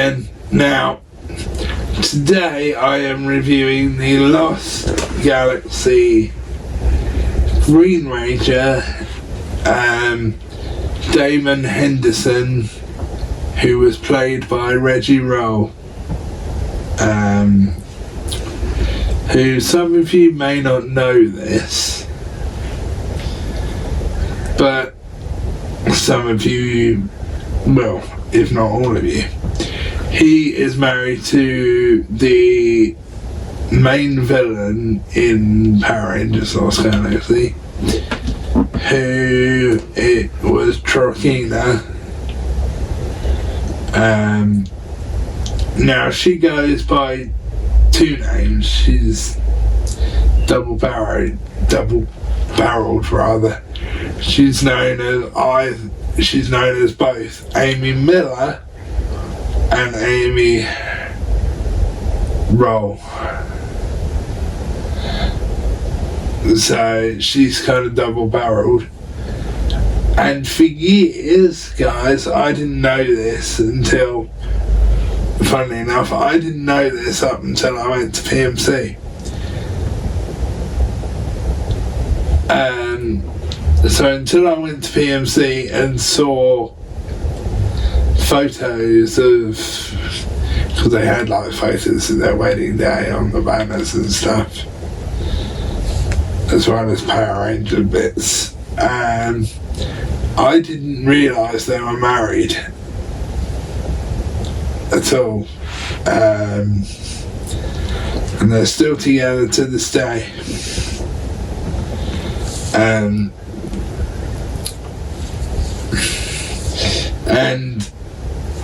again. Now, today I am reviewing the Lost Galaxy Green Ranger, Damon Henderson, who was played by Reggie Roll, who some of you may not know this, but some of you, well, if not all of you. He is married to the main villain in Power Rangers Lost Galaxy, who it was Troquina. Now she goes by two names. She's double-barreled rather. She's known as both Amy Miller and Amy Roll. So she's kind of double-barreled. And for years, guys, I didn't know this until, funnily enough, I didn't know this up until I went to PMC. So until I went to PMC and saw photos of, because they had like photos of their wedding day on the banners and stuff, as well as Power Ranger bits, I didn't realise they were married at all, and they're still together to this day. And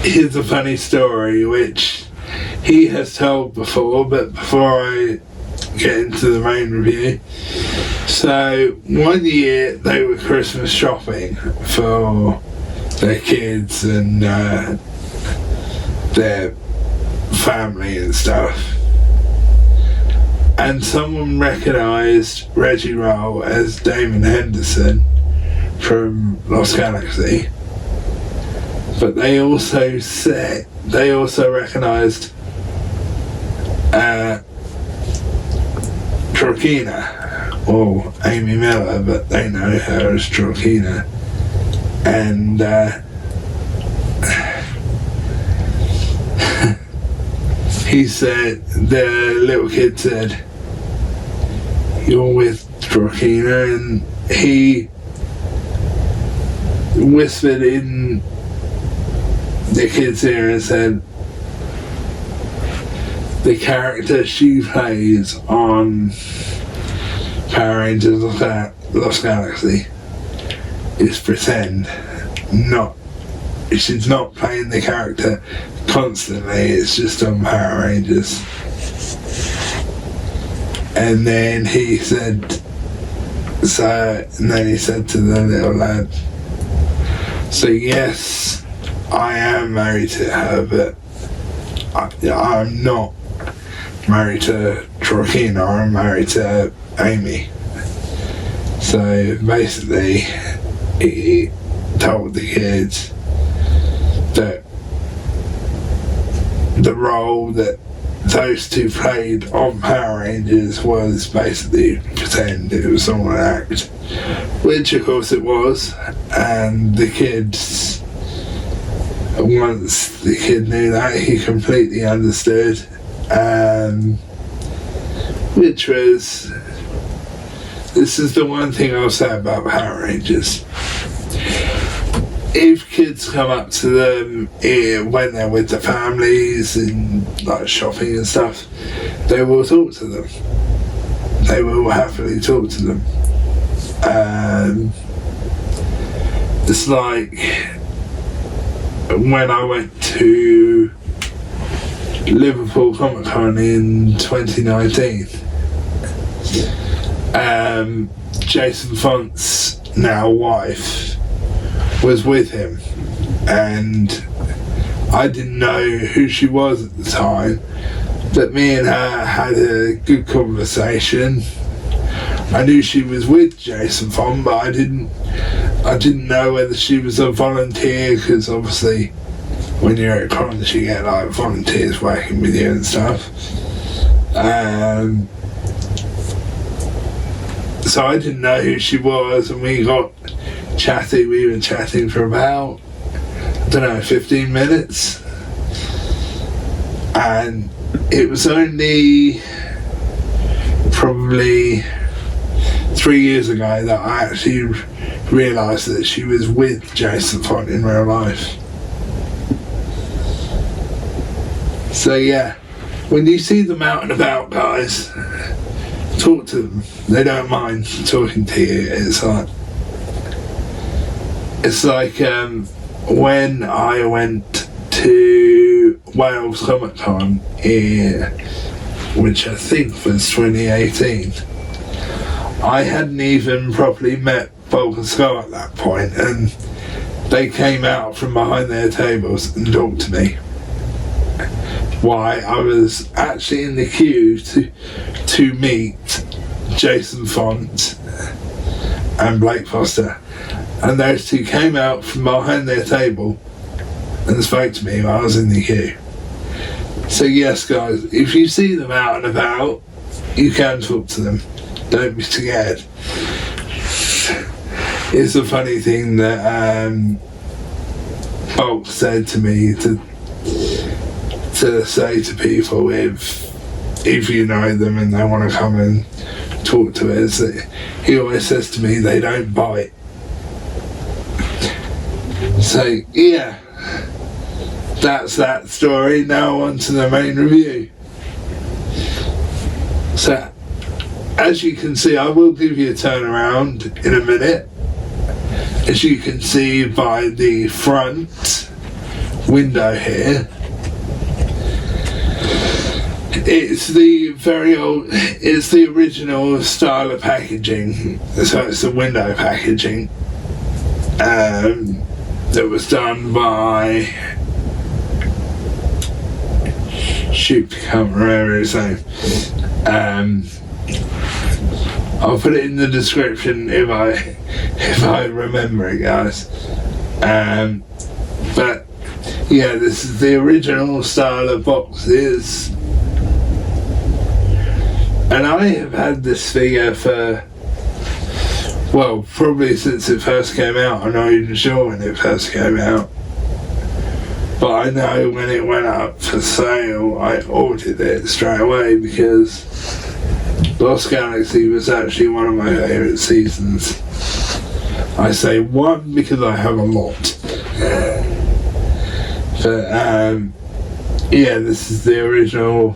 here's a funny story which he has told before, but before I get into the main review. So one year they were Christmas shopping for their kids and their family and stuff, and someone recognised Reggie Roll as Damon Henderson from Lost Galaxy, but they also recognised Troquina, or Amy Miller, but they know her as Troquina. And he said, the little kid said, "You're with Troquina," and he whispered in the kid's ear and said, "The character she plays on Power Rangers Lost Galaxy is pretend. She's not playing the character constantly, it's just on Power Rangers." And then he said to the little lad, "So yes, I am married to her, but I'm not married to Troquina, I'm married to Amy." So basically he told the kids that the role that those two played on Power Rangers was basically pretend, it was all an act, which of course it was. And the kids, once the kid knew that, he completely understood, which was, this is the one thing I'll say about Power Rangers. If kids come up to them when they're with their families and like shopping and stuff, they will talk to them. They will happily talk to them. It's like when I went to Liverpool Comic Con in 2019, Jason Font's now wife was with him, and I didn't know who she was at the time, but me and her had a good conversation. I knew she was with Jason Font, but I didn't know whether she was a volunteer, because obviously when you're at cons, you get like volunteers working with you and stuff. So I didn't know who she was, and we got chatting. We were chatting for about, 15 minutes. And it was only probably 3 years ago that I actually realised that she was with Jason Font in real life. So yeah, when you see them out and about, guys, talk to them. They don't mind talking to you. It's like when I went to Wales Comic Con here, which I think was 2018. I hadn't even properly met Volcano at that point, and they came out from behind their tables and talked to me. Why? I was actually in the queue to meet Jason Font and Blake Foster, and those two came out from behind their table and spoke to me while I was in the queue. So yes, guys, if you see them out and about, you can talk to them. Don't be scared. It's a funny thing that Bolt said to me to say to people if you know them and they want to come and talk to us, he always says to me they don't bite. So yeah, that's that story. Now on to the main review. So as you can see, I will give you a turnaround in a minute. As you can see by the front window here, it's the original style of packaging. So it's the window packaging that was done by, shoot, I can't remember his name. I'll put it in the description if I remember it, guys. But yeah, this is the original style of boxes, and I have had this figure for, well, probably since it first came out. I'm not even sure when it first came out, but I know when it went up for sale I ordered it straight away because Lost Galaxy was actually one of my favourite seasons. I say one because I have a lot. But yeah, this is the original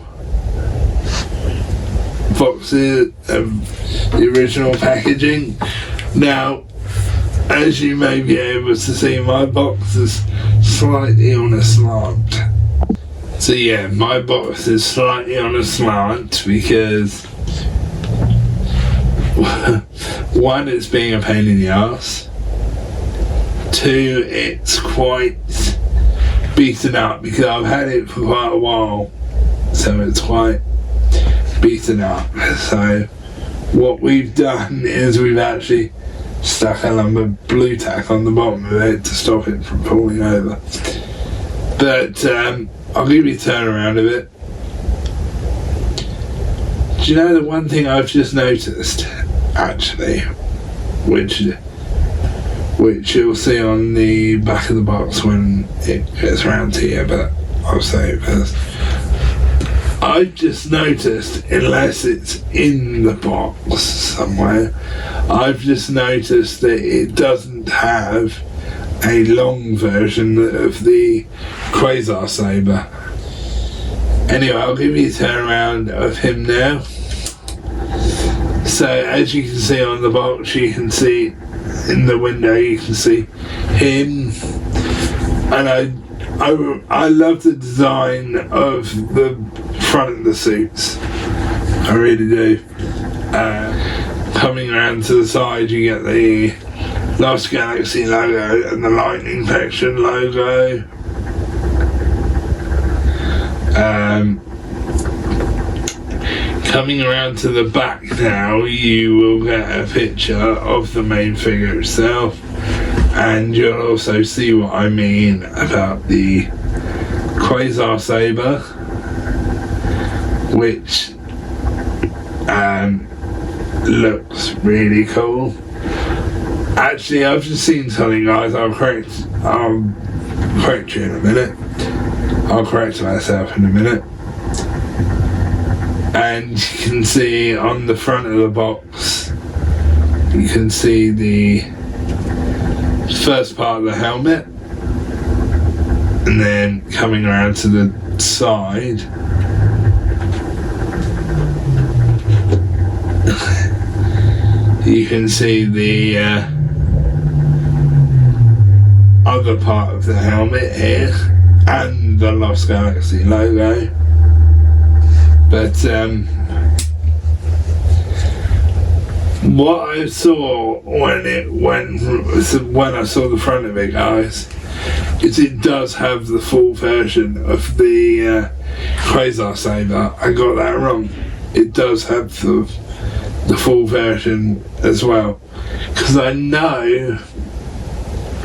boxes, the original packaging. Now, as you may be able to see, my box is slightly on a slant. So yeah, my box is slightly on a slant because one, it's being a pain in the ass. Two, it's quite beaten up because I've had it for quite a while, so it's quite beaten up. So what we've done is we've actually stuck a lump of blue tack on the bottom of it to stop it from falling over. But I'll give you a turnaround of it. Do you know the one thing I've just noticed, actually, which you'll see on the back of the box when it gets around to you, but I'll say it first. I've just noticed, unless it's in the box somewhere, I've just noticed that it doesn't have a long version of the Quasar Saber. Anyway, I'll give you a turnaround of him now. So as you can see on the box, you can see in the window, you can see him, and I love the design of the front of the suits. I really do. Coming around to the side, you get the Lost Galaxy logo and the Lightning Faction logo. Coming around to the back now, you will get a picture of the main figure itself, and you'll also see what I mean about the Quasar Saber, which looks really cool. Actually, I've just seen something, guys. I'll correct you in a minute. I'll correct myself in a minute. And you can see on the front of the box, you can see the first part of the helmet, and then coming around to the side, you can see the other part of the helmet here and the Lost Galaxy logo. But what I saw when I saw the front of it, guys, is it does have the full version of the Quasar Saber. I got that wrong. It does have the full version as well, because I know,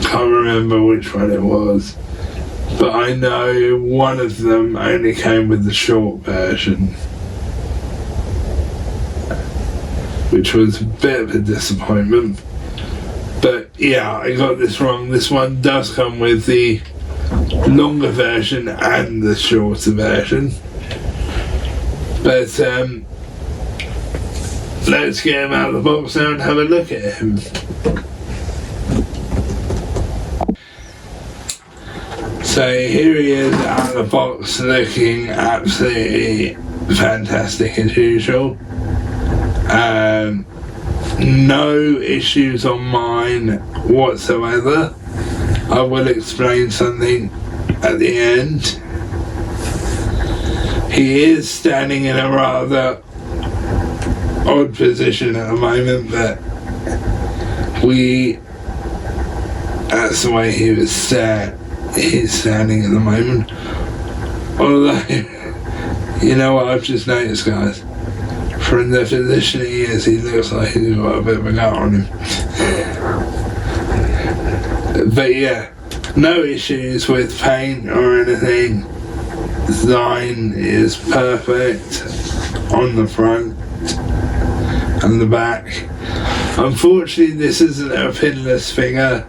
can't remember which one it was, but I know one of them only came with the short version, which was a bit of a disappointment. But yeah, I got this wrong. This one does come with the longer version and the shorter version. But let's get him out of the box now and have a look at him. So here he is out of the box, looking absolutely fantastic as usual. No issues on mine whatsoever. I will explain something at the end. He is standing in a rather odd position at the moment, but that's the way he's standing at the moment. Although, you know what I've just noticed, guys? From the position he is, he looks like he's got a bit of a gut on him. But yeah, no issues with paint or anything. Design is perfect on the front and the back. Unfortunately, this isn't a pinless figure,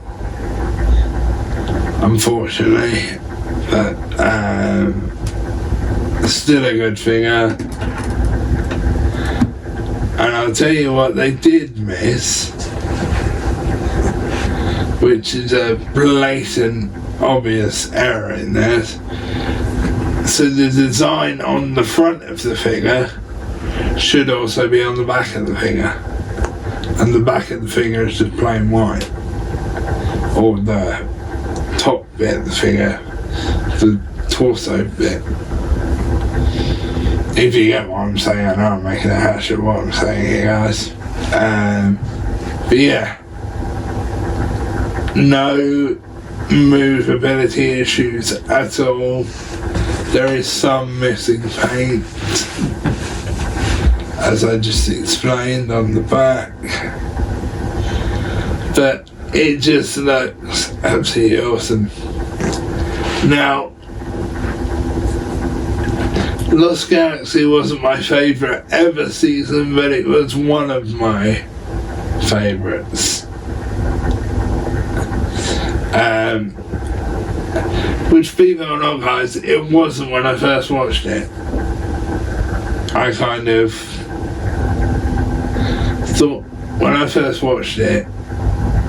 unfortunately, but still a good figure. And I'll tell you what they did miss, which is a blatant, obvious error in this. So the design on the front of the figure should also be on the back of the figure, and the back of the figure is just plain white, or the top bit of the figure, the torso bit. If you get what I'm saying, I know I'm making a hash of what I'm saying here, guys. But yeah, no movability issues at all. There is some missing paint, as I just explained on the back, but it just looks absolutely awesome. Now, Lost Galaxy wasn't my favourite ever season, but it was one of my favourites. Which, believe it or not, guys, it wasn't when I first watched it. I kind of thought, when I first watched it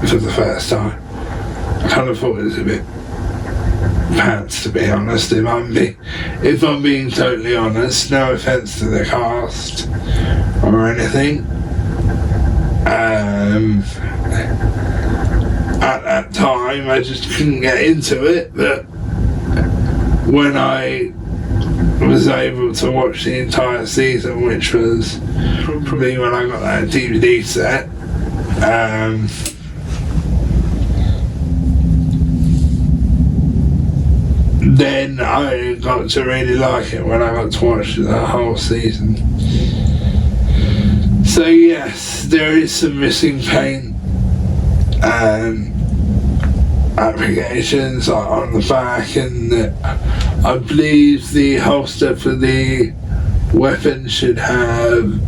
for the first time, I kind of thought it was a bit pants, to be honest, if I'm being totally honest. No offence to the cast or anything. At that time I just couldn't get into it, but when I was able to watch the entire season, which was probably when I got that DVD set, then I got to really like it when I got to watch the whole season. So yes, there is some missing paint applications on the back and I believe the holster for the weapon should have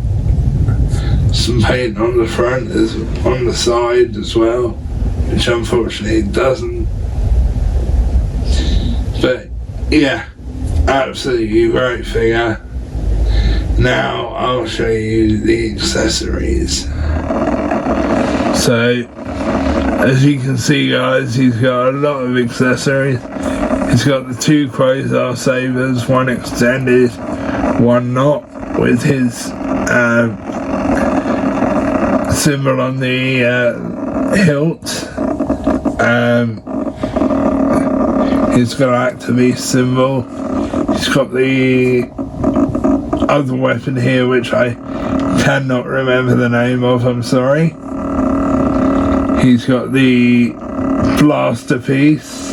some paint on the front, as on the side as well, which unfortunately it doesn't. But yeah, absolutely great figure. Now I'll show you the accessories. So, as you can see, guys, he's got a lot of accessories. He's got the 2 Quasar sabers, one extended, one not, with his symbol on the hilt. He's got an activist symbol. He's got the other weapon here, which I cannot remember the name of, I'm sorry. He's got the blaster piece,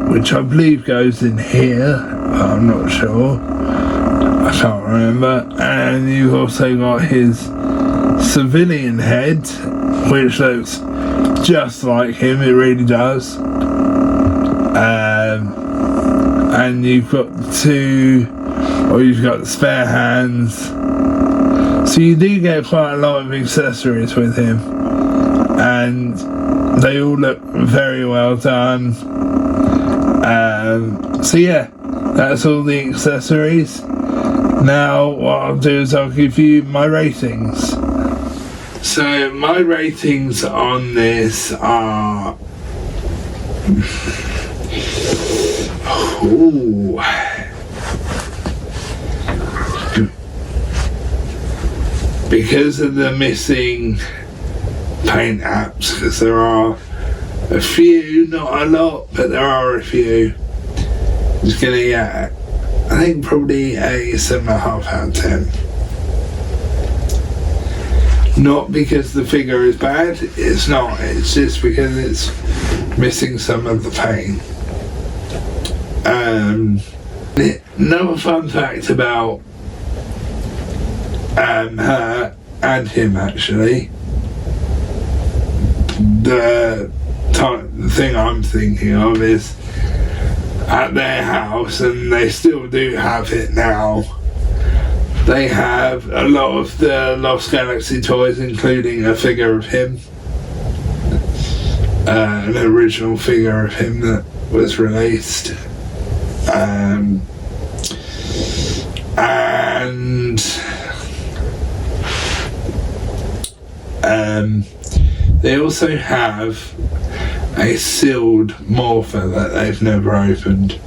which I believe goes in here, but I'm not sure. I can't remember. And you've also got his civilian head, which looks just like him, it really does. And you've got you've got the spare hands. So you do get quite a lot of accessories with him, and they all look very well done. So yeah, that's all the accessories. Now what I'll do is I'll give you my ratings. So my ratings on this are because of the missing paint apps, because there are a few, not a lot, but there are a few, I'm just gonna get, I think probably a 7.5 out of 10. Not because the figure is bad, it's not, it's just because it's missing some of the paint. Another fun fact about her and him, actually, the thing I'm thinking of is at their house, and they still do have it now, they have a lot of the Lost Galaxy toys, including a figure of him, an original figure of him that was released. And they also have a sealed morpher that they've never opened.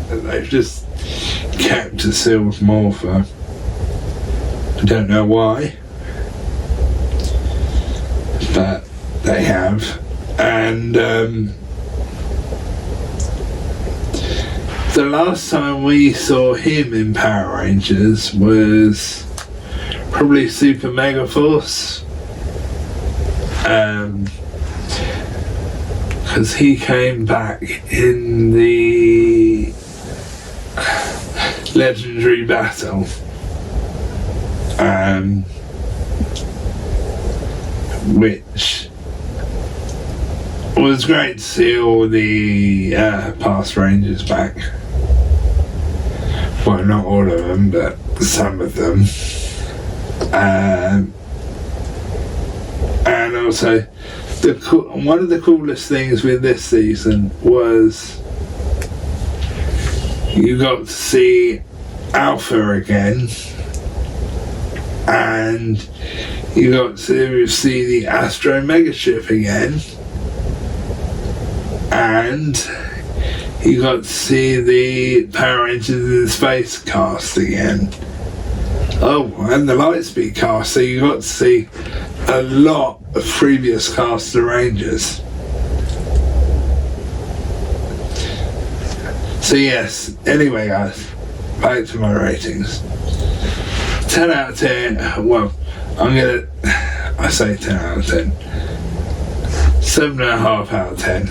They've just kept a sealed morpher. I don't know why, but they have. And the last time we saw him in Power Rangers was probably Super Mega Force, because he came back in the Legendary Battle, which was great to see all the past Rangers back. Well, not all of them, but some of them. And also, one of the coolest things with this season was you got to see Alpha again, and you got to see the Astro Megaship again, and you got to see the Power Rangers in Space cast again. Oh, and the Lightspeed cast, so you got to see a lot of previous cast of Rangers. So yes, anyway guys, back to my ratings. 10 out of 10, well, I say 10 out of 10. 7.5 out of 10.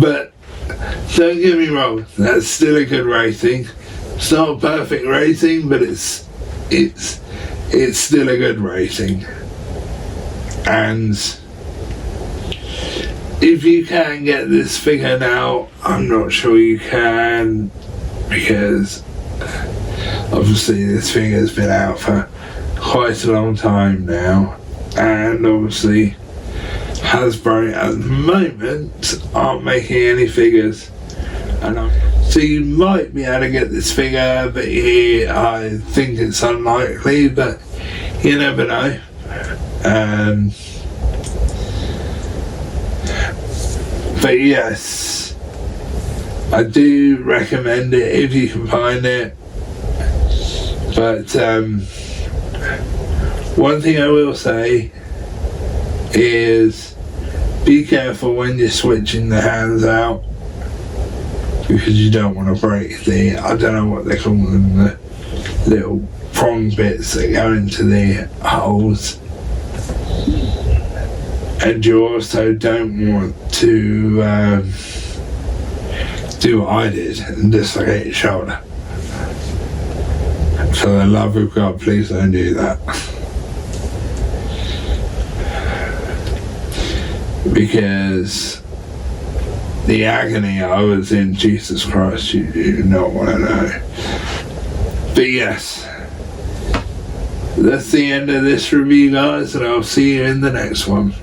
But don't get me wrong, that's still a good rating. It's not a perfect rating, but it's still a good rating. And if you can get this figured out, I'm not sure you can, because obviously this figure's been out for quite a long time now, and obviously Hasbro at the moment aren't making any figures, and so you might be able to get this figure, but I think it's unlikely, but you never know. But yes, I do recommend it if you can find it. But one thing I will say is be careful when you're switching the hands out, because you don't want to break I don't know what they call them, the little prong bits that go into the holes. And you also don't want to do what I did and dislocate your shoulder. For the love of God, please don't do that. Because the agony I was in, Jesus Christ, you do not want to know. But yes, that's the end of this review, guys, and I'll see you in the next one.